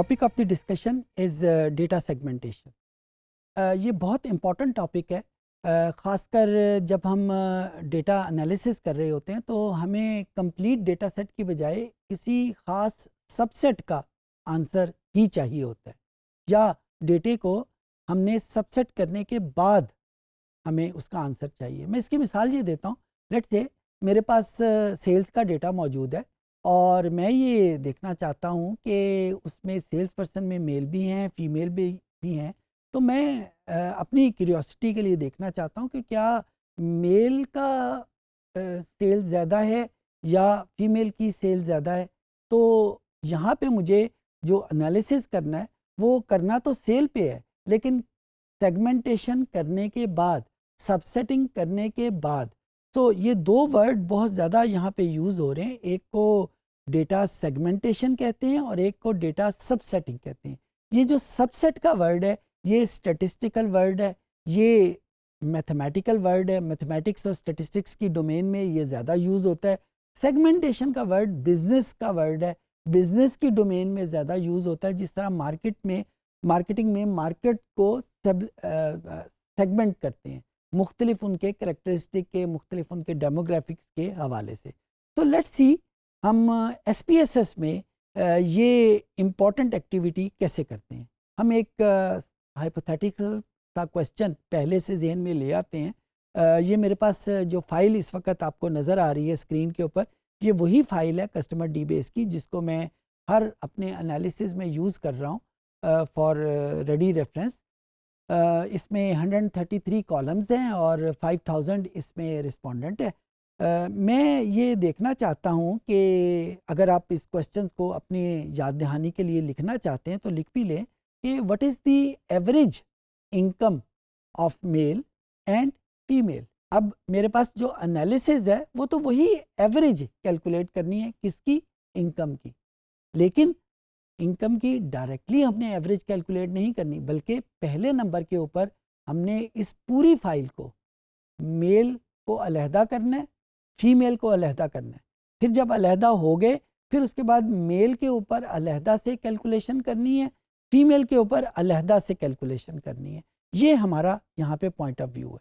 Topic of the discussion is data segmentation. ये बहुत important topic है, ख़ासकर जब हम डेटा एनालिसिस कर रहे होते हैं तो हमें कंप्लीट डेटा सेट की बजाय किसी ख़ास सबसेट का आंसर ही चाहिए होता है, या डेटे को हमने सबसेट करने के बाद हमें उसका आंसर चाहिए। मैं इसकी मिसाल ये देता हूँ। लेट्स से मेरे पास सेल्स का डेटा मौजूद है और मैं ये देखना चाहता हूँ कि उसमें सेल्स पर्सन में मेल भी हैं, फीमेल भी हैं। तो मैं अपनी क्यूरियोसिटी के लिए देखना चाहता हूँ कि क्या मेल का सेल ज़्यादा है या फीमेल की सेल ज़्यादा है। तो यहाँ पे मुझे जो एनालिसिस करना है वो करना तो सेल पे है, लेकिन सेगमेंटेशन करने के बाद, सबसेटिंग करने के बाद। तो ये दो वर्ड बहुत ज़्यादा यहाँ पे यूज़ हो रहे हैं। एक को डेटा सेगमेंटेशन कहते हैं और एक को डेटा सबसेटिंग कहते हैं। ये जो सबसेट का वर्ड है ये स्टैटिस्टिकल वर्ड है, ये मैथमेटिकल वर्ड है, मैथमेटिक्स और स्टैटिस्टिक्स की डोमेन में ये ज़्यादा यूज़ होता है। सेगमेंटेशन का वर्ड बिजनेस का वर्ड है, बिजनेस की डोमेन में ज़्यादा यूज़ होता है। जिस तरह मार्केटिंग में मार्केट को सेगमेंट करते हैं मुख्तलिफ उनके करैक्टरिस्टिक के, मुख्तलिफ उनके डेमोग्राफिक्स के हवाले से। तो लेट्स सी हम SPSS में ये इम्पॉर्टेंट एक्टिविटी कैसे करते हैं। हम एक हाइपोथेटिकल का क्वेश्चन पहले से जहन में ले आते हैं। ये मेरे पास जो फाइल इस वक्त आपको नज़र आ रही है स्क्रीन के ऊपर, ये वही फाइल है कस्टमर DBase की, जिसको मैं हर अपने एनालिसिस में यूज़ कर रहा हूँ फॉर रेडी रेफरेंस। इसमें 133 कॉलम्स हैं और 5000 इसमें रिस्पोंडेंट है। मैं ये देखना चाहता हूँ कि अगर आप इस क्वेश्चन को अपनी याद दहानी के लिए लिखना चाहते हैं तो लिख भी लें कि what is the average income of male and female. अब मेरे पास जो एनालिसिस है वो तो वही एवरेज कैलकुलेट करनी है, किसकी? इनकम की। लेकिन इनकम की डायरेक्टली हमने एवरेज कैलकुलेट नहीं करनी, बल्कि पहले नंबर के ऊपर हमने इस पूरी फाइल को, मेल को अलहदा करना है, फीमेल को अलहदा करना है। फिर जब अलहदा हो गए फिर उसके बाद मेल के ऊपर अलहदा से कैलकुलेशन करनी है, फीमेल के ऊपर अलहदा से कैलकुलेशन करनी है। ये हमारा यहाँ पे पॉइंट ऑफ व्यू है।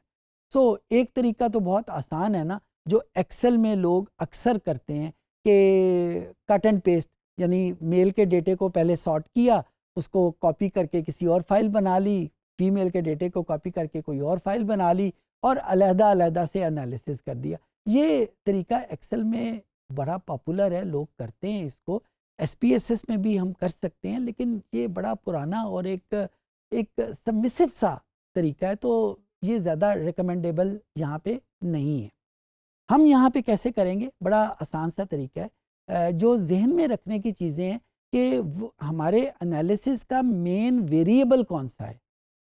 सो एक तरीका तो बहुत आसान है ना, जो एक्सेल में लोग अक्सर करते हैं कि कट एंड पेस्ट, यानी मेल के डेटे को पहले सॉर्ट किया, उसको कॉपी करके किसी और फाइल बना ली, फीमेल के डेटे को कॉपी करके कोई और फाइल बना ली और अलहदा अलहदा से एनालिसिस कर दिया। ये तरीका एक्सेल में बड़ा पॉपुलर है, लोग करते हैं इसको। SPSS में भी हम कर सकते हैं, लेकिन ये बड़ा पुराना और एक सबमिसिव सा तरीका है, तो ये ज़्यादा रिकमेंडेबल यहाँ पे नहीं है। हम यहाँ पे कैसे करेंगे? बड़ा आसान सा तरीका है। जो जहन में रखने की चीज़ें हैं कि हमारे एनालिसिस का मेन वेरिएबल कौन सा है।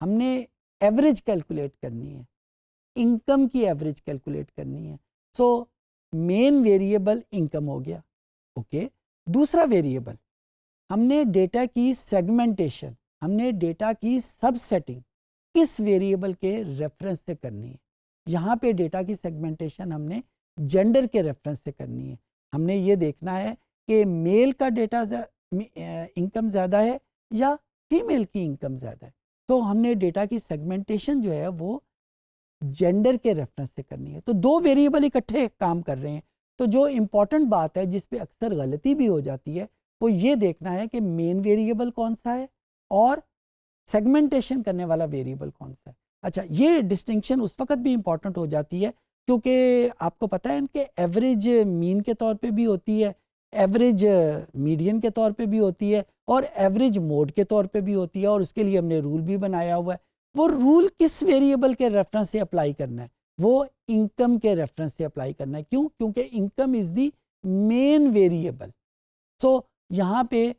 हमने एवरेज कैलकुलेट करनी है, इनकम की एवरेज कैलकुलेट करनी है। सो मेन वेरिएबल इनकम हो गया, ओके। दूसरा वेरिएबल, हमने डेटा की सेगमेंटेशन, हमने डेटा की सबसेटिंग किस वेरिएबल के रेफरेंस से करनी है। यहाँ पे डेटा की सेगमेंटेशन हमने जेंडर के रेफरेंस से करनी है। हमने ये देखना है कि मेल का डेटा इनकम ज़्यादा है या फीमेल की इनकम ज़्यादा है। तो हमने डेटा की सेगमेंटेशन जो है वो जेंडर के रेफरेंस से करनी है। तो दो वेरिएबल इकट्ठे काम कर रहे हैं। तो जो इम्पॉर्टेंट बात है जिस पे अक्सर गलती भी हो जाती है वो ये देखना है कि मेन वेरिएबल कौन सा है और सेगमेंटेशन करने वाला वेरिएबल कौन सा है। अच्छा, ये डिस्टिंक्शन उस वक्त भी इम्पॉर्टेंट हो जाती है क्योंकि आपको पता है इनके एवरेज मीन के तौर पे भी होती है, एवरेज मीडियन के तौर पे भी होती है और एवरेज मोड के तौर पे भी होती है, और उसके लिए हमने रूल भी बनाया हुआ है। वो रूल किस वेरिएबल के रेफरेंस से अप्लाई करना है? वो इनकम के रेफरेंस से अप्लाई करना है। क्यों? क्योंकि income is the main variable. So यहाँ पे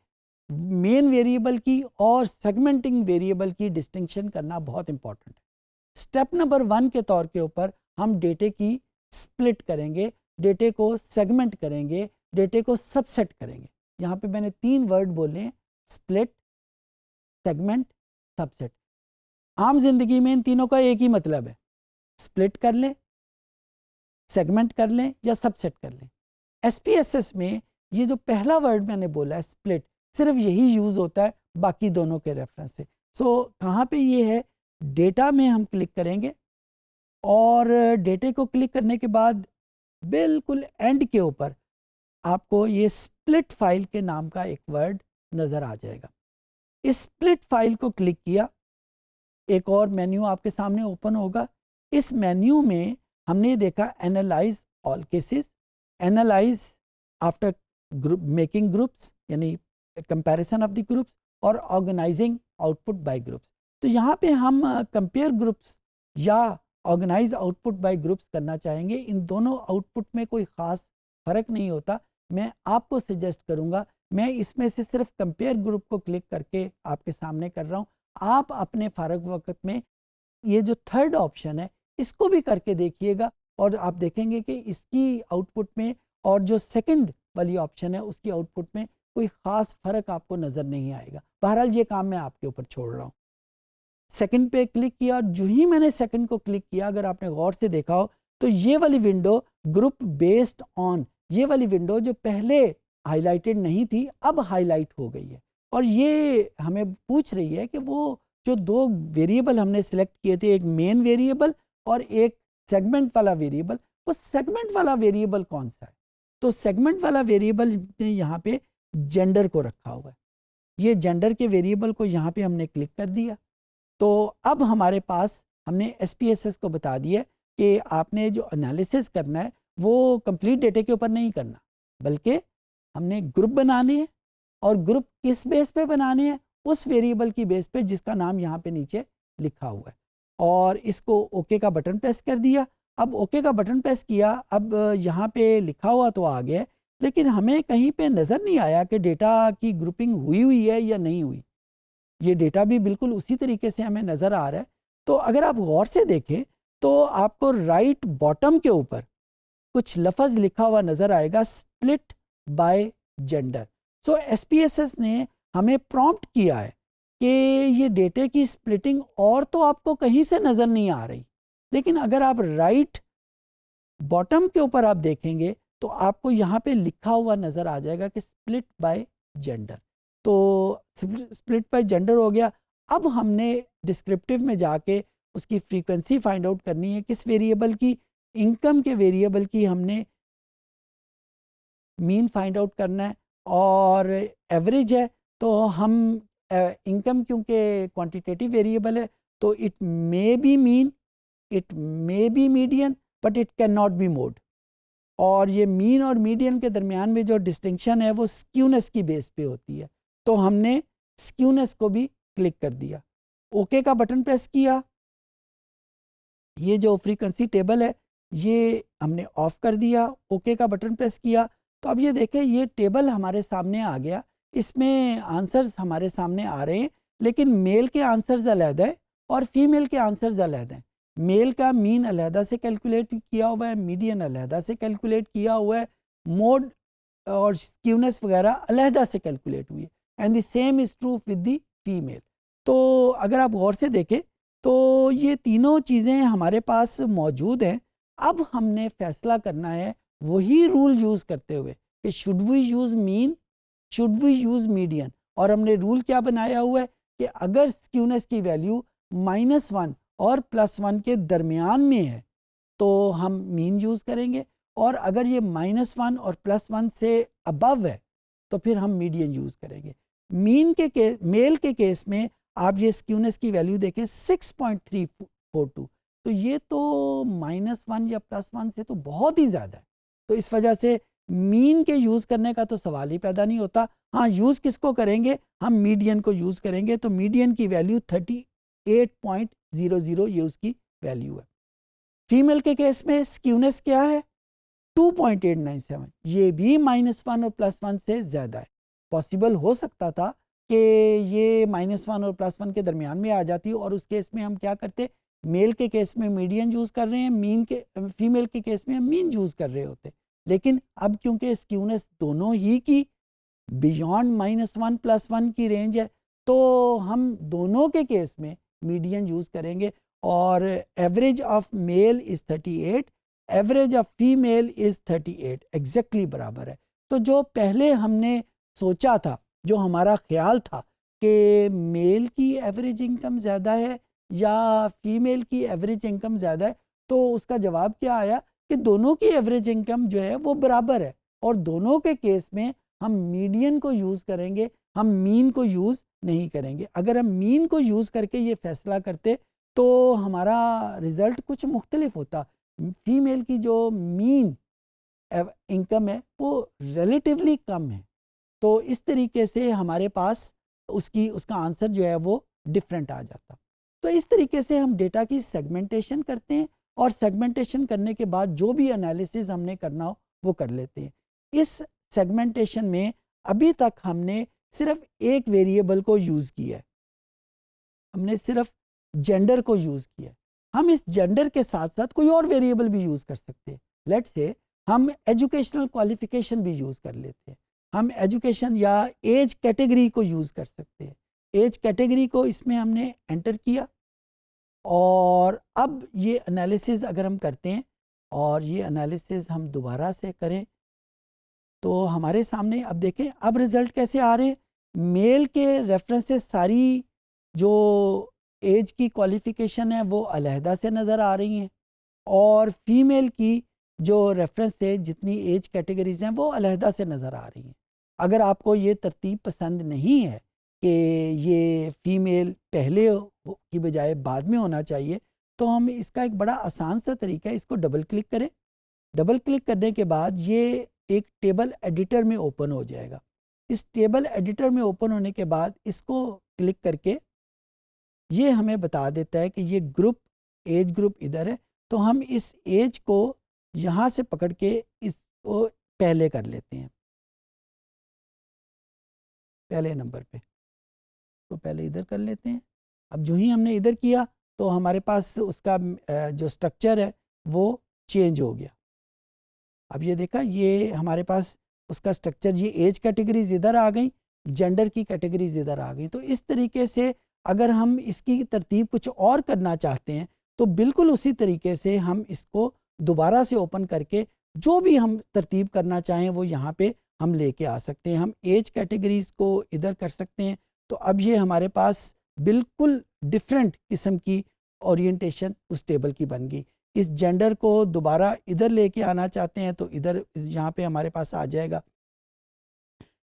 मेन वेरिएबल की और सेगमेंटिंग वेरिएबल की डिस्टिंक्शन करना बहुत इंपॉर्टेंट है। स्टेप नंबर 1 के तौर के ऊपर हम डेटे की स्प्लिट करेंगे, डेटे को सेगमेंट करेंगे, डेटे को सबसेट करेंगे। यहाँ पे मैंने 3 वर्ड बोले हैं, स्प्लिट, सेगमेंट, सबसेट। आम जिंदगी में इन तीनों का एक ही मतलब है, स्प्लिट कर लें, सेगमेंट कर लें या सबसेट कर लें। SPSS में ये जो पहला वर्ड मैंने बोला है स्प्लिट, सिर्फ यही यूज़ होता है बाकी दोनों के रेफरेंस से। सो कहाँ पे ये है, डेटा में हम क्लिक करेंगे और डेटे को क्लिक करने के बाद बिल्कुल एंड के ऊपर आपको ये स्प्लिट फाइल के नाम का एक वर्ड नज़र आ जाएगा। इस स्प्लिट फाइल को क्लिक किया, एक और मेन्यू आपके सामने ओपन होगा। इस मेन्यू में हमने देखा analyse all cases, analyse after group making groups यानी कंपैरिजन ऑफ द ग्रुप्स, और ऑर्गेनाइजिंग आउटपुट बाय ग्रुप्स। तो यहाँ पे हम कंपेयर ग्रुप्स या ऑर्गेनाइज आउटपुट बाय ग्रुप्स करना चाहेंगे। इन दोनों आउटपुट में कोई ख़ास फ़र्क नहीं होता। मैं आपको सजेस्ट करूँगा, मैं इसमें से सिर्फ कंपेयर ग्रुप को क्लिक करके आपके सामने कर रहा हूँ। आप अपने फ़ारग वक्त में ये जो थर्ड ऑप्शन है इसको भी करके देखिएगा और आप देखेंगे कि इसकी आउटपुट में और जो सेकंड वाली ऑप्शन है उसकी आउटपुट में कोई ख़ास फ़र्क आपको नज़र नहीं आएगा। बहरहाल ये काम मैं आपके ऊपर छोड़ रहा हूँ। सेकंड पे क्लिक किया और जो ही मैंने सेकंड को क्लिक किया, अगर आपने गौर से देखा हो तो ये वाली विंडो ग्रुप बेस्ड ऑन, ये वाली विंडो जो पहले हाईलाइटेड नहीं थी अब हाईलाइट हो गई है। और ये हमें पूछ रही है कि वो जो दो वेरिएबल हमने सिलेक्ट किए थे, एक मेन वेरिएबल और एक सेगमेंट वाला वेरिएबल, वो सेगमेंट वाला वेरिएबल कौन सा है? तो सेगमेंट वाला वेरिएबल ने यहाँ पे जेंडर को रखा हुआ है। ये जेंडर के वेरिएबल को यहाँ पे हमने क्लिक कर दिया। तो अब हमारे पास हमने SPSS को बता दिया कि आपने जो एनालिसिस करना है वो कंप्लीट डेटे के ऊपर नहीं करना, बल्कि हमने ग्रुप बनाने हैं। और ग्रुप किस बेस पे बनाने हैं? उस वेरिएबल की बेस पे जिसका नाम यहाँ पे नीचे लिखा हुआ है। और इसको ओके का बटन प्रेस कर दिया। अब ओके का बटन प्रेस किया, अब यहाँ पे लिखा हुआ तो आ गया, लेकिन हमें कहीं पे नज़र नहीं आया कि डेटा की ग्रुपिंग हुई है या नहीं हुई। ये डेटा भी बिल्कुल उसी तरीके से हमें नज़र आ रहा है। तो अगर आप गौर से देखें तो आपको राइट बॉटम के ऊपर कुछ लफ्ज़ लिखा हुआ नज़र आएगा, स्प्लिट बाय जेंडर। सो SPSS ने हमें प्रॉम्प्ट किया है कि ये डेटे की स्प्लिटिंग और तो आपको कहीं से नज़र नहीं आ रही, लेकिन अगर आप राइट बॉटम के ऊपर आप देखेंगे तो आपको यहाँ पे लिखा हुआ नज़र आ जाएगा कि स्प्लिट बाय जेंडर। तो स्प्लिट बाय जेंडर हो गया। अब हमने डिस्क्रिप्टिव में जाके उसकी फ्रीक्वेंसी फाइंड आउट करनी है, किस वेरिएबल की, इनकम के वेरिएबल की हमने मीन फाइंड आउट करना है। और एवरेज है तो हम इनकम क्योंकि क्वांटिटेटिव वेरिएबल है तो it may be mean, it may be median, but it can not be mode. और ये मीन और मीडियन के दरमियान में जो डिस्टिंक्शन है वो स्क्यूनेस की बेस पे होती है। तो हमने स्क्यूनेस को भी क्लिक कर दिया, ओके का बटन प्रेस किया। ये जो फ्रीक्वेंसी टेबल है ये हमने ऑफ कर दिया, ओके का बटन प्रेस किया। तो अब ये देखें ये टेबल हमारे सामने आ गया। इसमें आंसर्स हमारे सामने आ रहे हैं, लेकिन मेल के आंसर्स अलग है और फीमेल के आंसर्स अलग हैं। मेल का मीन अलहदा से कैलकुलेट किया हुआ है, मीडियन अलहदा से कैलकुलेट किया हुआ है, मोड और स्क्यूनेस वगैरह अलहदा से कैलकुलेट हुई है। And the same is true with the female. तो अगर आप गौर से देखें तो ये तीनों चीज़ें हमारे पास मौजूद हैं। अब हमने फैसला करना है वही रूल यूज़ करते हुए कि should we use mean, should we use median. और हमने रूल क्या बनाया हुआ है कि अगर स्क्यूनेस की वैल्यू -1 और +1 के दरमियान में है तो हम मीन यूज़ करेंगे, और अगर ये -1 और +1 से अबव है तो फिर हम मीडियन यूज़ करेंगे। मीन के मेल के केस में आप ये स्क्यूनेस की वैल्यू देखें 6.342, तो ये तो -1 या +1 से तो बहुत ही ज़्यादा है। तो इस वजह से मीन के यूज़ करने का तो सवाल ही पैदा नहीं होता। हाँ, यूज़ किसको करेंगे? हम मीडियन को यूज़ करेंगे। तो मीडियन की वैल्यू 38.00 ये उसकी वैल्यू है। फीमेल के केस में स्क्यूनेस क्या है? 2.897, ये भी -1 और +1 से ज़्यादा है। पॉसिबल हो सकता था कि ये -1 और +1 के दरमियान में आ जाती, और उस केस में हम क्या करते, मेल के केस में मीडियन यूज़ कर रहे हैं, फीमेल के केस में हम मीन यूज़ कर रहे होते। लेकिन अब क्योंकि स्क्यूनेस दोनों ही की बियॉन्ड -1 +1 की रेंज है, तो हम दोनों के केस में मीडियन यूज़ करेंगे। और average of male is 38, average of female is 38, exactly बराबर है। तो जो पहले हमने सोचा था जो हमारा ख्याल था कि मेल की एवरेज इनकम ज़्यादा है या फीमेल की एवरेज इनकम ज़्यादा है, तो उसका जवाब क्या आया कि दोनों की एवरेज इनकम जो है वो बराबर है, और दोनों के केस में हम मीडियन को यूज़ करेंगे, हम मीन को यूज़ नहीं करेंगे। अगर हम मीन को यूज़ करके ये फैसला करते तो हमारा रिज़ल्ट कुछ मुख्तलिफ होता। फीमेल की जो मीन इनकम है वो रिलेटिवली कम है, तो इस तरीके से हमारे पास उसका आंसर जो है वो डिफरेंट आ जाता। तो इस तरीके से हम डेटा की सेगमेंटेशन करते हैं, और सेगमेंटेशन करने के बाद जो भी एनालिसिस हमने करना हो वो कर लेते हैं। इस सेगमेंटेशन में अभी तक हमने सिर्फ एक वेरिएबल को यूज़ किया है, हमने सिर्फ जेंडर को यूज़ किया है। हम इस जेंडर के साथ साथ कोई और वेरिएबल भी यूज़ कर सकते हैं। लेट्स से हम एजुकेशनल क्वालिफिकेशन भी यूज़ कर लेते हैं, हम एजुकेशन या एज कैटेगरी को यूज़ कर सकते हैं। एज कैटेगरी को इसमें हमने एंटर किया, और अब ये एनालिसिस अगर हम करते हैं और ये एनालिसिस हम दोबारा से करें तो हमारे सामने अब देखें अब रिज़ल्ट कैसे आ रहे हैं। मेल के रेफरेंसेस सारी जो एज की क्वालिफ़िकेशन है वो अलहदा से नज़र आ रही हैं, और फीमेल की जो रेफरेंस है जितनी एज कैटेगरीज़ हैं वो अलहदा से नज़र आ रही हैं। अगर आपको ये तरतीब पसंद नहीं है कि ये फ़ीमेल पहले की बजाय बाद में होना चाहिए, तो हम इसका एक बड़ा आसान सा तरीका है, इसको डबल क्लिक करें। डबल क्लिक करने के बाद ये एक टेबल एडिटर में ओपन हो जाएगा। इस टेबल एडिटर में ओपन होने के बाद इसको क्लिक करके ये हमें बता देता है कि ये ग्रुप एज ग्रुप इधर है, तो हम इस एज को यहाँ से पकड़ के इसको पहले कर लेते हैं, पहले नंबर पे, तो पहले इधर कर लेते हैं। अब जो ही हमने इधर किया तो हमारे पास उसका जो स्ट्रक्चर है वो चेंज हो गया। अब ये देखा, ये हमारे पास उसका स्ट्रक्चर, ये एज कैटेगरीज इधर आ गई, जेंडर की कैटेगरीज इधर आ गई। तो इस तरीके से अगर हम इसकी तरतीब कुछ और करना चाहते हैं तो बिल्कुल उसी तरीके से हम इसको दोबारा से ओपन करके जो भी हम तरतीब करना चाहें वो यहाँ पे हम लेके आ सकते हैं। हम एज कैटेगरीज को इधर कर सकते हैं, तो अब ये हमारे पास बिल्कुल डिफरेंट किस्म की ओरिएंटेशन उस टेबल की बन गई। इस जेंडर को दोबारा इधर लेके आना चाहते हैं तो इधर यहाँ पे हमारे पास आ जाएगा।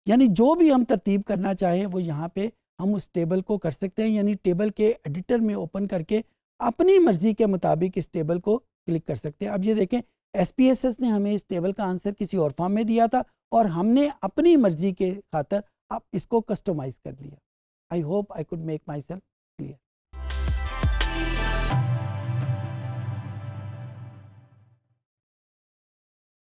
यानी जो भी हम तरतीब करना चाहें वो यहाँ पे हम उस टेबल को कर सकते हैं, यानी टेबल के एडिटर में ओपन करके अपनी मर्जी के मुताबिक इस टेबल को क्लिक कर सकते हैं। अब ये देखें, SPSS ने हमें इस टेबल का आंसर किसी और फॉर्म में दिया था और हमने अपनी मर्जी के खातर अब इसको कस्टमाइज कर लिया। I hope I could make my self